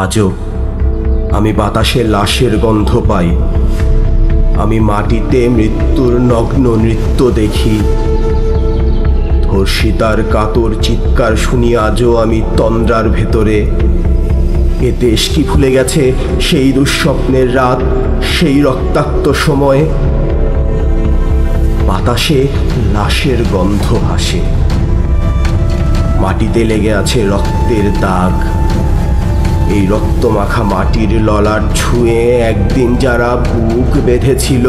আজও আমি বাতাসে লাশের গন্ধ পাই, আমি মাটিতে মৃত্যুর নগ্ন নৃত্য দেখি। ধর্ষিতার কাতর চিৎকার শুনি আজও আমি তন্দ্রার ভেতরে। এ দেশ কি ভুলে গেছে সেই দুঃস্বপ্নের রাত, সেই রক্তাক্ত সময়? বাতাসে লাশের গন্ধ ভাসে, মাটিতে লেগে আছে রক্তের দাগ। এই রক্তমাখা মাটির ললাট ছুঁয়ে একদিন যারা বুক বেঁধেছিল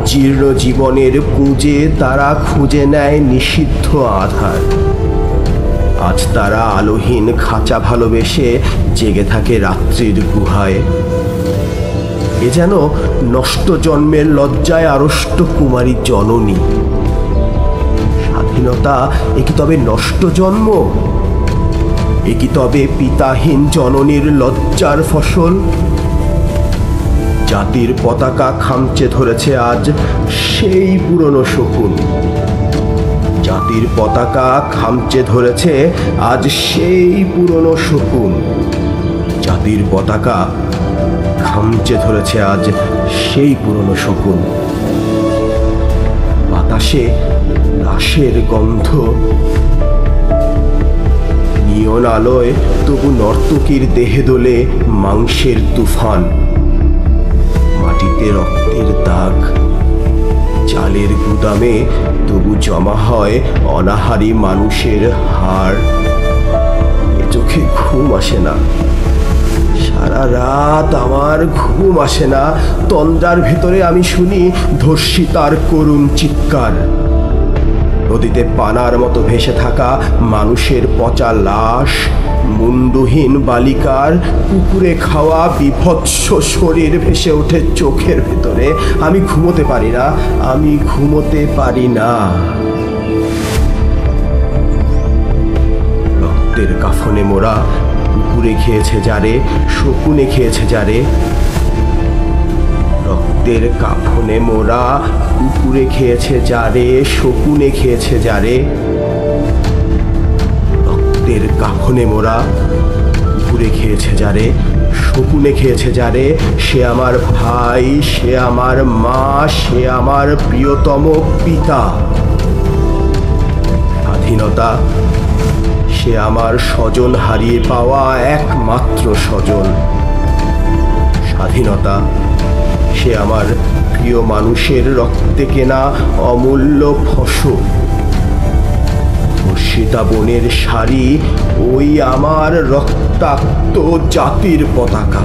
জীর্ণ জীবনের কুঁজে, তারা খুঁজে নেয় নিষিদ্ধ আধার। আজ তারা আলোহীন খাঁচা ভালোবেসে জেগে থাকে রাত্রির গুহায়। এ যেন নষ্ট জন্মের লজ্জায় আড়ষ্ট কুমারী জননী। স্বাধীনতা এ কি তবে নষ্ট জন্ম? এ কি তবে পিতাহীন জননীর লজ্জার ফসল? জাতির পতাকা খামচে ধরেছে আজ সেই পুরনো শকুন। জাতির পতাকা খামচে ধরেছে আজ সেই পুরনো শকুন। জাতির পতাকা খামচে ধরেছে আজ সেই পুরনো শকুন। বাতাসে লাশের গন্ধ, নিয়ন আলোয় তবু নর্তকীর দেহে দোলে মাংসের তুফান। মাটিতে রক্তের দাগ, চালের গুদামে তবু জমা হয় অনাহারী মানুষের হাড়। এ চোখে ঘুম আসে না, সারা রাত আমার ঘুম আসে না। তন্দ্রার ভেতরে আমি শুনি ধর্ষিতার করুণ চিৎকার। নদীতে পানার মতো ভেসে থাকা মানুষের পচা লাশ, মুন্ডুহীন বালিকার কুকুরে খাওয়া বিভৎস শরীর ভেসে ওঠে চোখের ভেতরে। আমি ঘুমোতে পারি না, আমি ঘুমোতে পারি না। রক্তের কাফনে মোরা কুকুরে খেয়েছে যারে, শকুনে খেয়েছে যারে। রক্তের কাফনে মোরা কুকুরে খেয়েছে যারে, শকুনে খেয়েছে যারে। রক্তের কাফনে মোরা কুকুরে খেয়েছে যারে, শকুনে খেয়েছে যারে। সে আমার ভাই, সে আমার মা, সে আমার প্রিয়তম পিতা। স্বাধীনতা সে আমার স্বজন হারিয়ে পাওয়া একমাত্র স্বজন। স্বাধীনতা সে আমার প্রিয় মানুষের রক্তে কেনা অমূল্য ফসল। ধর্ষিতা বনের শাড়ি ওই আমার রক্তাক্ত জাতির পতাকা।